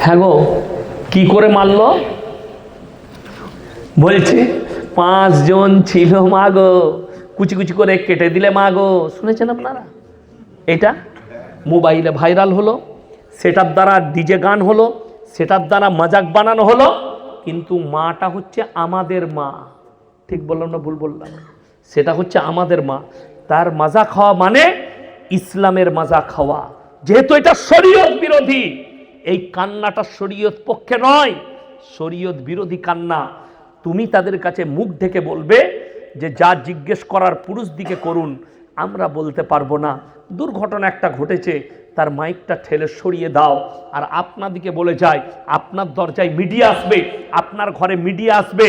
হ্যাঁ গো, কি করে মারলো? বলছে 5 জন ছিল মা গো, কুচি কুচি করে কেটে দিলে মা গো। শুনেছেন আপনারা? এটা মোবাইলে ভাইরাল হলো, সেটার দ্বারা ডিজে গান হলো, সেটার দ্বারা মজাক বানানো হলো, কিন্তু মাটা হচ্ছে আমাদের মা। ঠিক বললাম না ভুল বললাম? সেটা হচ্ছে আমাদের মা। তার মাজা খাওয়া মানে ইসলামের মাজা খাওয়া। যেহেতু এটা শরীয়ত বিরোধী, এই কান্নাটা শরীয়ত পক্ষে নয়, শরীয়ত বিরোধী কান্না। তুমি তাদের কাছে মুখ ঢেকে বলবে যে যা জিজ্ঞেস করার পুরুষ দিকে করুন, আমরা বলতে পারবো না। দুর্ঘটনা একটা ঘটেছে, তার মাইকটা ঠেলে সরিয়ে দাও। আর আপনাদিকে বলে যায়, আপনার দরজায় মিডিয়া আসবে, আপনার ঘরে মিডিয়া আসবে,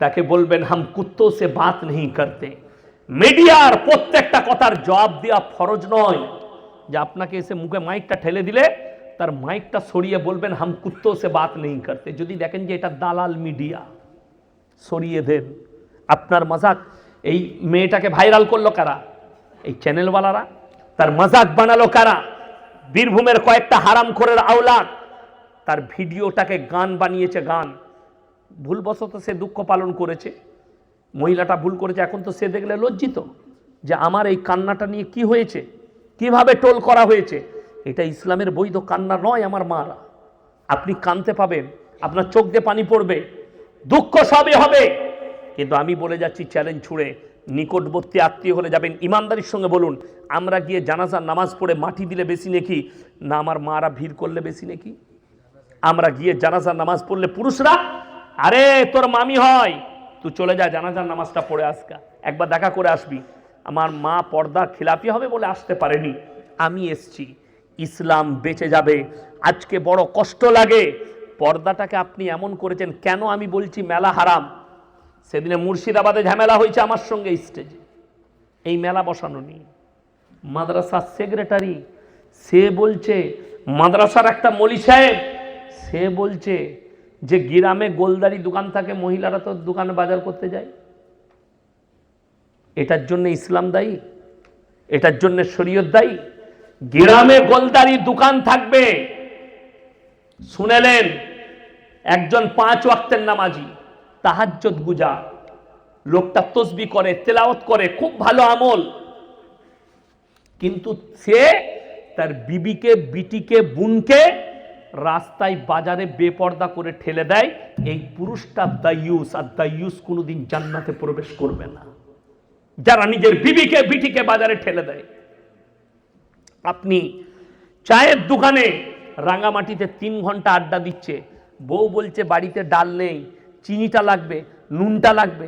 তাকে বলবেন হাম কুত্তো সে বাত নেই করতে। মিডিয়ার প্রত্যেকটা কথার জবাব দেওয়া ফরজ নয়। যে আপনাকে এসে মুখে মাইকটা ঠেলে দিলে তার মাইকটা সরিয়ে বলবেন হাম কুত্তো সে বাত নেই করতে। যদি দেখেন যে এটা দালাল মিডিয়া, সরিয়ে দেন। আপনার মজাক, এই মেয়েটাকে ভাইরাল করলো কারা? এই চ্যানেলওয়ালারা। তার মজাক বানালো কারা? বীরভূমের কয়েকটা হারামখোরের আওলাদ তার ভিডিওটাকে গান বানিয়েছে, গান। ভুলবশত সে দুঃখ পালন করেছে, মহিলাটা ভুল করেছে। এখন তো সে দেখলে লজ্জিত যে আমার এই কান্নাটা নিয়ে কি হয়েছে, কিভাবে টোল করা হয়েছে। এটা ইসলামের বৈধ কান্না নয় আমার মারা। আপনি কাঁদতে পাবেন, আপনার চোখ দিয়ে পানি পড়বে, দুঃখ সবই হবে, কিন্তু আমি বলে যাচ্ছি চ্যালেঞ্জ ছুড়ে, নিকটবর্তী আত্মীয় হলে যাবেন, ইমানদারির সঙ্গে বলুন, আমরা গিয়ে জানাজার নামাজ পড়ে মাটি দিলে বেশি নেকি না আমার মারা ভিড় করলে বেশি নেকি? আমরা গিয়ে জানাজার নামাজ পড়লে পুরুষরা, আরে তোর মামি হয়, তুই চলে যা জানাজার নামাজটা পড়ে আসকা, একবার দেখা করে আসবি। আমার মা পর্দা খিলাফি হবে বলে আসতে পারেনি, আমি এসছি, ইসলাম বেঁচে যাবে। আজকে বড় কষ্ট লাগে, পর্দাটাকে আপনি এমন করেছেন। কেন আমি বলছি মেলা হারাম? সেদিনে মুর্শিদাবাদে ঝামেলা হয়েছে আমার সঙ্গে স্টেজে, এই মেলা বসানো নিয়ে। মাদ্রাসার সেক্রেটারি সে বলছে, মাদ্রাসার একটা মলি সাহেব সে বলছে যে গ্রামে গোলদারি দোকান থাকে, মহিলারা তো দোকানে বাজার করতে যায়। এটার জন্য ইসলাম দায়ী? এটার জন্য শরীয়ত দায়ী? গ্রামে গোলদারি দোকান থাকবে। শুনেলেন, একজন 5 ওয়াক্তের নামাজি, তাহাজ্জুদ গুজার, লোকটা তসবিহ করে, তেলাওয়াত করে, খুব ভালো আমল, কিন্তু সে তার বিবিকে, বিটিকে, বোনকে রাস্তায় বাজারে বেপর্দা করে ঠেলে দেয়। এই পুরুষটা দায়ুস, আর দায়ুস কোনোদিন জান্নাতে প্রবেশ করবে না, যারা নিজের বিবিকে, বিটিকে বাজারে ঠেলে দেয়। আপনি চায়ের দোকানে রাঙামাটিতে 3 ঘন্টা আড্ডা দিচ্ছে, বউ বলছে বাড়িতে ডাল নেই, চিনিটা লাগবে, নুনটা লাগবে,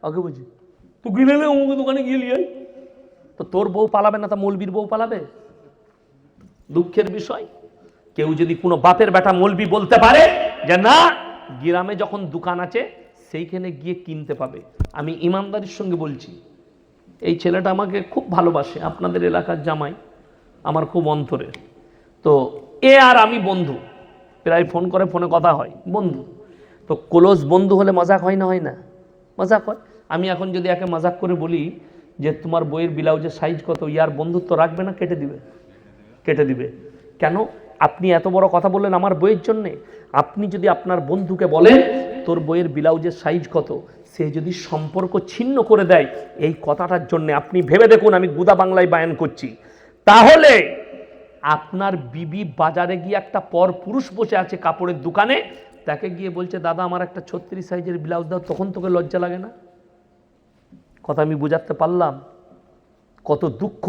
আগে বুঝি তুই গিয়ে অমুক দোকানে গিয়ে লিয়ে, তো তোর বউ পালাবে না, তা মৌলবীর বউ পালাবে? দুঃখের বিষয়, কেউ যদি কোনো বাপের বেটা মৌলবি বলতে পারে যে না, গ্রামে যখন দোকান আছে সেইখানে গিয়ে কিনতে পাবে। আমি ইমানদারির সঙ্গে বলছি, এই ছেলেটা আমাকে খুব ভালোবাসে, আপনাদের এলাকার জামাই, আমার খুব অন্তরের। তো এ আর আমি বন্ধু, প্রায় ফোন করে, ফোনে কথা হয়, বন্ধু। তো ক্লোজ বন্ধু হলে মজাক হয় না? হয় না? মজাক হয়। আমি এখন যদি একে মজাক করে বলি যে তোমার বইয়ের ব্লাউজের সাইজ কত, ইয়ার বন্ধুত্ব রাখবে না? কেটে দিবে, কেটে দিবে। কেন? আপনি এত বড় কথা বললেন আমার বইয়ের জন্যে। আপনি যদি আপনার বন্ধুকে বলেন তোর বইয়ের ব্লাউজের সাইজ কত, সে যদি সম্পর্ক ছিন্ন করে দেয় এই কথাটার জন্যে, আপনি ভেবে দেখুন, আমি গুদা বাংলায় বায়ান করছি, তাহলে আপনার বিবি বাজারে গিয়ে একটা পর পুরুষ বসে আছে কাপড়ের দোকানে, তাকে গিয়ে বলছে দাদা আমার একটা 36 সাইজের ব্লাউজ দাও, তখন তোকে লজ্জা লাগে না? কথা আমি বুঝাতে পারলাম? কত দুঃখ।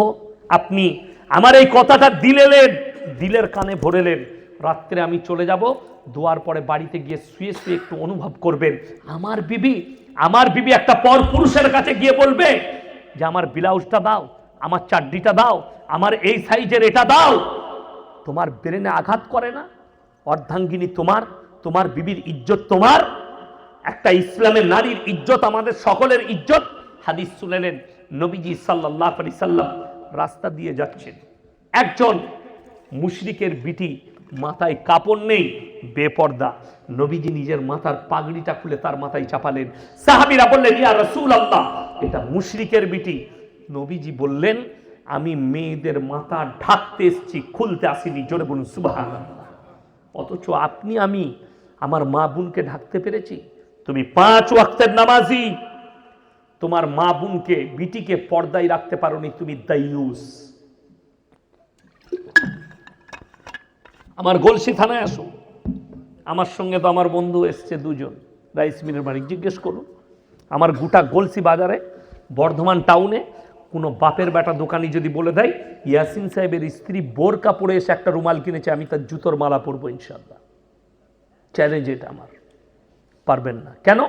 আপনি আমার এই কথাটা দিলের কানে ভরেলেন। রাত্রে আমি চলে যাব, দোয়ার পরে বাড়িতে গিয়ে শুয়ে শুয়ে একটু অনুভব করবেন, আমার বিবি একটা পর পুরুষের কাছে গিয়ে বলবে যে আমার ব্লাউজটা দাও, আমার চাড্ডিটা দাও, আমার এই সাইজের এটা দাও। তোমার ব্রেনে আঘাত করে না? অর্ধাঙ্গিনী তোমার, তোমার বিবির ইজ্জত তোমার, একটা ইসলামের নারীর ইজ্জত আমাদের সকলের ইজ্জত। হাদিস শুনেলেন, নবীজি সাল্লাল্লাহু আলাইহি সাল্লাম রাস্তা দিয়ে যাচ্ছেন, একজন মুশরিকের বিটি, মাথায় কাপড় নেই, বেপর্দা। নবীজি নিজের মাথার পাগড়িটা খুলে তার মাথায় চাপালেন। সাহাবীরা বললেন ইয়া রাসূলুল্লাহ, এটা মুশরিকের বিটি। নবীজি বললেন আমি মেয়েদের মাথা ঢাকতে এসেছি, খুলতে আসিনি। জোরে বলুন সুবহানাল্লাহ। অথচ আপনি আমি আমার মা বোনকে ঢাকতে পেরেছি? তুমি 5 ওয়াক্তের নামাজি, তোমার মা বোনকে বিটিকে পর্দায় রাখতে পারোনি, তুমি দাইয়ুস। আমার গলসি থানায় আসো, আমার সঙ্গে তো আমার বন্ধু এসছে 2 জন, রাইস মিলের মালিক, জিজ্ঞেস করুন। আমার গোটা গলসি বাজারে, বর্ধমান টাউনে কোনো বাপের বেটা দোকানি যদি বলে দেয় ইয়াসিন সাহেবের স্ত্রী বোরকা পরে এসে একটা রুমাল কিনেছে, আমি তার জুতোর মালা পরবো ইনশাআল্লাহ। চ্যালেঞ্জ এটা আমার। পারবেন না কেন?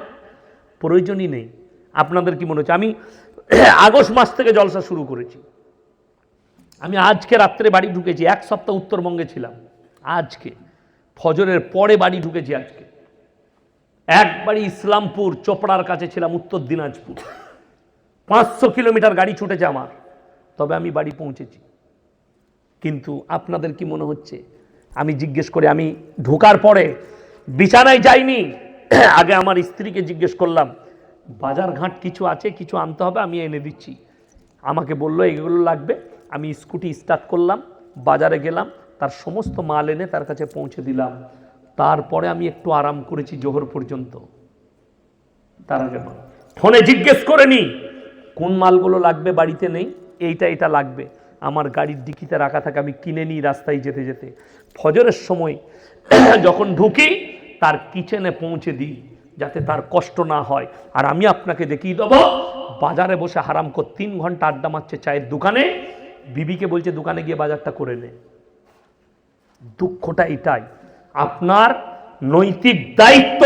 প্রয়োজনই নেই। আপনাদের কি মনে হচ্ছে আমি আগস্ট মাস থেকে জলসা শুরু করেছি? আমি আজকে রাত্রে বাড়ি ঢুকেছি, 1 সপ্তাহ উত্তরবঙ্গে ছিলাম, আজকে ফজরের পরে বাড়ি ঢুকেছি। আজকে একবারই ইসলামপুর চোপড়ার কাছে ছিলাম, উত্তর দিনাজপুর, 500 কিলোমিটার গাড়ি ছুটেছে আমার, তবে আমি বাড়ি পৌঁছেছি। কিন্তু আপনাদের কি মনে হচ্ছে? আমি জিজ্ঞেস করি, আমি ঢোকার পরে বিছানায় যাইনি, আগে আমার স্ত্রীকে জিজ্ঞেস করলাম বাজার ঘাট কিছু আছে, কিছু আনতে হবে, আমি এনে দিচ্ছি। আমাকে বললো এগুলো লাগবে। আমি স্কুটি স্টার্ট করলাম, বাজারে গেলাম, তার সমস্ত মাল এনে তার কাছে পৌঁছে দিলাম। তারপরে আমি একটু আরাম করেছি জোহর পর্যন্ত। তার আগে ফোনে জিজ্ঞেস করে নি কোন মালগুলো লাগবে, বাড়িতে নেই, এইটা লাগবে, আমার গাড়ির ডিকিতে রাখা থাকে, আমি কিনে নিই রাস্তায় যেতে যেতে। ফজরের সময় যখন ঢুকি তার কিচেনে পৌঁছে দিই, যাতে তার কষ্ট না হয়। আর আমি আপনাকে দেখিয়ে দেবো বাজারে বসে হারামখোর 3 ঘন্টা আড্ডা মারছে চায়ের দোকানে, বিবিকে বলছে দোকানে গিয়ে বাজারটা করে নে। দুঃখটা এটাই। আপনার নৈতিক দায়িত্ব,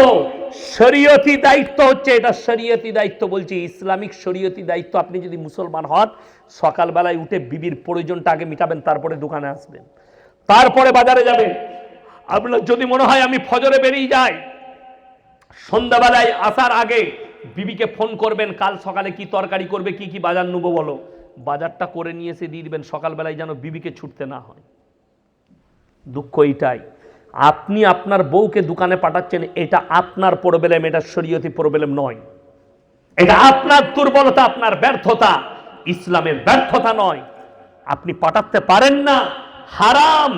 শরীয়তি দায়িত্ব হচ্ছে এটা, শরীয়তি দায়িত্ব বলছি, ইসলামিক শরীয়তি দায়িত্ব। আপনি যদি মুসলমান হন, সকালবেলায় উঠে বিবির প্রয়োজনটা আগে মিটাবেন, তারপরে দোকানে আসবেন, তারপরে বাজারে যাবেন। আপনার যদি মনে হয় আমি ফজরে বেরিয়ে যাই, সন্ধ্যাবেলায় আসার আগে বিবিকে ফোন করবেন কাল সকালে কি তরকারি করবে, কি কি বাজার নেবো বলো, বাজারটা করে নিয়ে এসে দিয়ে দিবেন, সকালবেলায় যেন বিবিকে ছুটতে না হয়। দুঃখ এইটাই, আপনি আপনার বউকে দোকানে পাঠাচ্ছেন, এটা আপনার প্রবলেম, এটা শরীয়তি প্রবলেম নয়। এটা আপনার দুর্বলতা, আপনার ব্যর্থতা, ইসলামের ব্যর্থতা নয়। আপনি পাঠাতে পারেন না, হারাম,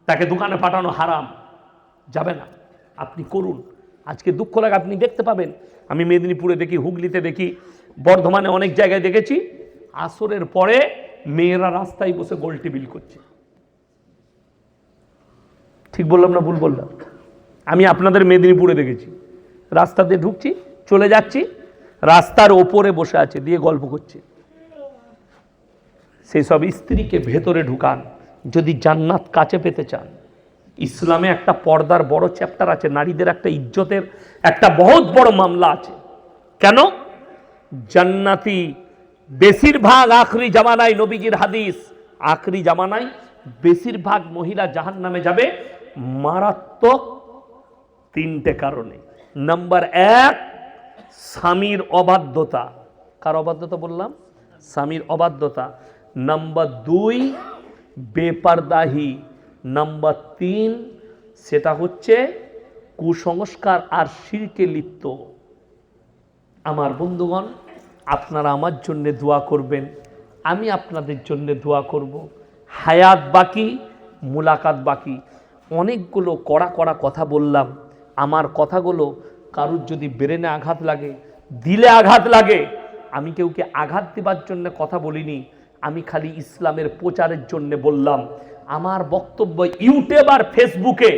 তাকে দোকানে পাঠানো হারাম, যাবে না। আপনি করুন। আজকে দুঃখ লাগে, আপনি দেখতে পাবেন, আমি মেদিনীপুরে দেখি, হুগলিতে দেখি, বর্ধমানে অনেক জায়গায় দেখেছি, আসরের পরে মেয়েরা রাস্তায় বসে গোল টেবিল করছে। ঠিক বললাম না ভুল বললাম? আমি আপনাদের মেদিনীপুরে দেখেছি, রাস্তা দিয়ে ঢুকছি, চলে যাচ্ছি, রাস্তার ওপরে বসে আছে, দিয়ে গল্প করছে। সেই সব স্ত্রীকে ভেতরে ঢুকান যদি জান্নাত কাছে পেতে চান। ইসলামে একটা পর্দার বড় চ্যাপ্টার আছে, নারীদের একটা ইজ্জতের একটা বহুত বড় মামলা আছে। কেন? জান্নাতি বেশিরভাগ আখরি জামানায়, নবীজির হাদিস, আখরি জামানায় বেশিরভাগ মহিলা জাহান্নামে যাবে মারাত্মক 3টে কারণে। নাম্বার 1, স্বামীর অবাধ্যতা। কার অবাধ্যতা বললাম? স্বামীর অবাধ্যতা। নাম্বার 2, বেপরদাহি। নাম্বার 3, সেটা হচ্ছে কুসংস্কার আর শিরকে লিপ্ত। আমার বন্ধুগণ, আপনারা আমার জন্য দোয়া করবেন, আমি আপনাদের জন্য দোয়া করব। হায়াত বাকি, মুলাকাত বাকি। অনেকগুলো কড়া কথা বললাম। আমার কথাগুলো কারুর যদি ব্রেনে আঘাত লাগে, দিলে আঘাত লাগে, আমি কেউকে আঘাত দেবার জন্য কথা বলিনি, আমি খালি ইসলামের প্রচারের জন্য বললাম। আমার বক্তব্য ইউটিউব আর ফেসবুকে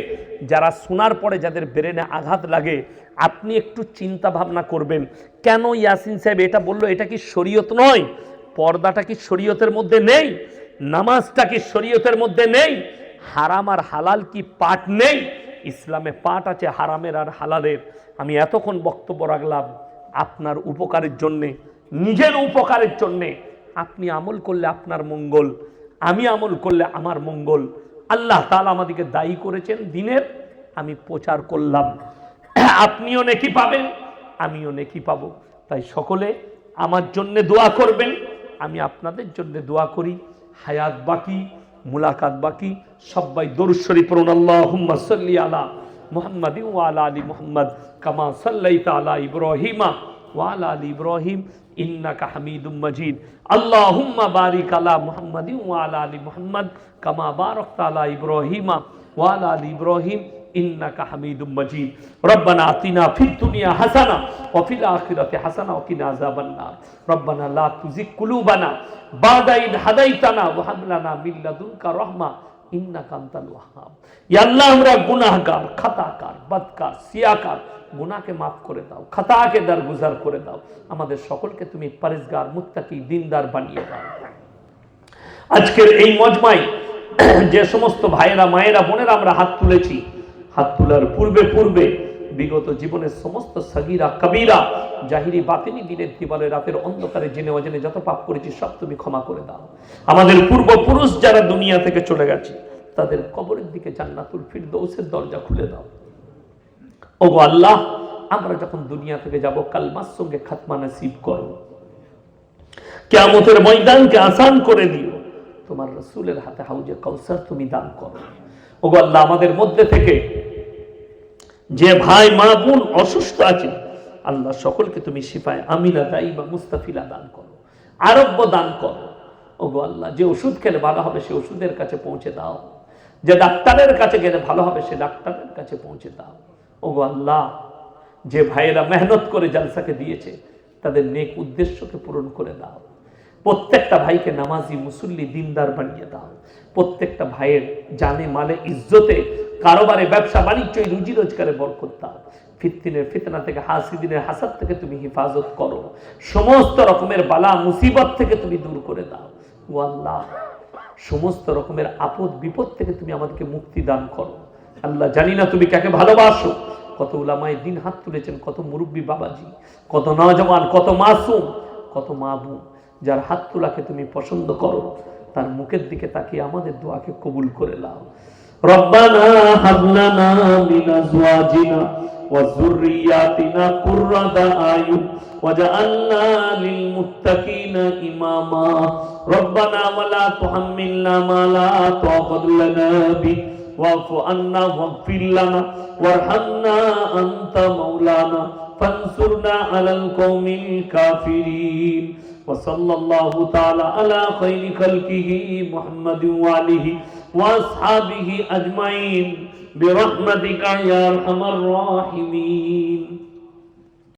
যারা শোনার পরে যাদের ব্রেনে আঘাত লাগে, আপনি একটু চিন্তা ভাবনা করবেন, কেন ইয়াসিন সাহেব এটা বললো? এটা কি শরীয়ত নয়? পর্দাটা কি শরীয়তের মধ্যে নেই? নামাজটা কি শরীয়তের মধ্যে নেই? হারাম আর হালাল কি পাঠ নেই? ইসলামে পাঠ আছে হারামের আর হালালের। আমি এতক্ষণ বক্তব্য রাখলাম আপনার উপকারের জন্যে, নিজের উপকারের জন্যে। আপনি আমল করলে আপনার মঙ্গল, আমি আমল করলে আমার মঙ্গল। আল্লাহ তাআলা আমাদেরকে দায়ী করেছেন দিনের, আমি প্রচার করলাম, আপনিও নেকি পাবেন, আমিও নেকি পাবো। তাই সকলে আমার জন্য দোয়া করবেন, আমি আপনাদের জন্য দোয়া করি। হায়াত বাকি, মুলাকাত বাকি। সবাই দরুদ শরীফ পড়ুন। আল্লাহুম্মা সাল্লি আলা মুহাম্মাদি ওয়া আলা আলি মুহাম্মাদ কামা সাল্লাইতা আলা ইব্রাহিমা ওয়া আলা আলি ইব্রাহিম ইন্নাকা হামিদুম মাজিদ। আল্লাহুম্মা বারিক আলা মুহাম্মাদি ওয়া আলা আলি মুহাম্মাদ কামা বারাকতা আলা ইব্রাহিমা ওয়া আলা আলি ইব্রাহিম ইন্নাকা হামিদুম মাজিদ। রব্বানা আতিনা ফিদ দুনিয়া হাসানা ওয়া ফিল আখিরাতি হাসানা ওয়া কিনা আযাবান নার। রব্বানা লা তুজিগ কুলুবানা বাদা ইদ হাদাইতানা ওয়া হাব লানা মিন লাদুনকা রাহমা ইন্নাকা আনতাল ওয়াহ্হাব। ইয়া আল্লাহ, আমরা গুনাহগার, খাতাকার, বদকার, সিয়াকার, গুনাহকে মাফ করে দাও, খাতাকে দরগুজার করে দাও। আমাদের সকলকে তুমি পরেজগার, মুত্তাকি, দিনদার বানিয়ে দাও। আজকের এই মজমায় যে সমস্ত ভাইয়েরা, মায়েরা, বোনেরা আমরা হাত তুলেছি, হাত তোলার পূর্বে বিগত জীবনের সমস্ত সগীরা কবীরা, জাহিরি বাতিনি, দিনের দিবারে, রাতের অন্ধকারে জেনে অজেনে যত পাপ করেছি সব তুমি ক্ষমা করে দাও। আমাদের পূর্বপুরুষ যারা দুনিয়া থেকে চলে গেছে তাদের কবরের দিকে জান্নাতুল ফিরদৌসের দরজা খুলে দাও। ওগো আল্লাহ, আমরা যখন দুনিয়া থেকে যাব কালমার সঙ্গে খাতমা নসিব করো। কিয়ামতের ময়দানকে আসান করে দিও। তোমার রাসূলের হাতে হাউজে কাউসার তুমি দান করো। ওগো আল্লাহ, আমাদের মধ্যে থেকে যে ভাই মা বোন অসুস্থ আছে, আল্লাহ সকলকে তুমি শিফায়ে আমিনা দাইমা মুস্তাফিলা দান করো, আরোগ্য দান করো। ওগো আল্লাহ, যে ওষুধ খেলে ভালো হবে সে ওষুধের কাছে পৌঁছে দাও, যে ডাক্তারের কাছে গেলে ভালো হবে সে ডাক্তারের কাছে পৌঁছে দাও। ওগো আল্লাহ, যে ভাইয়েরা মেহনত করে জালসাকে দিয়েছে তাদের নেক উদ্দেশ্যকে পূরণ করে দাও। প্রত্যেকটা ভাইকে নামাজি, মুসল্লি, দিনদার বানিয়ে দাও। প্রত্যেকটা ভাইয়ের জানে, মালে, ইজ্জতে, কারোবারে, ব্যবসা বাণিজ্য, রুজি রোজগারে বরকত দাও। ফিতনার ফিতনা থেকে, হাসিদিনের হাসাদ থেকে তুমি হেফাজত করো। সমস্ত রকমের বালা মুসিবত থেকে তুমি দূর করে দাও। ও আল্লাহ, সমস্ত রকমের আপদ বিপদ থেকে তুমি আমাদেরকে মুক্তি দান করো। আল্লাহ, জানি না তুমি কাকে ভালোবাসো। কত উলামায়ে দ্বীন হাত তুলেছেন, কত মুরব্বী বাবাজি, কত নওজওয়ান, কত মাসুম, কত মা বোন, যার হাত তোলাকে তুমি পছন্দ করো, তার মুখের দিকে তাকিয়ে আমাদের দোয়াকে কবুল করে নাও। রব্বানা হাব লানা মিন আজওয়াজিনা ওয়া যুররিয়াতিনা কুররাতা আয়ুন ওয়াজআলনা লিল মুত্তাকিনা ইমামা। রব্বানা ওয়া লা তুহাম্মিলনা মা লা তাকাত লানা বি ওয়াফু আন্না ওয়াগফির লানা ওয়ারহামনা আনতা মাওলানা ফানসুরনা আলাল কওমিল কাফিরিন। وصلى الله تعالى على خير خلقه محمد وآله وأصحابه أجمعين برحمتك يا أرحم الراحمين.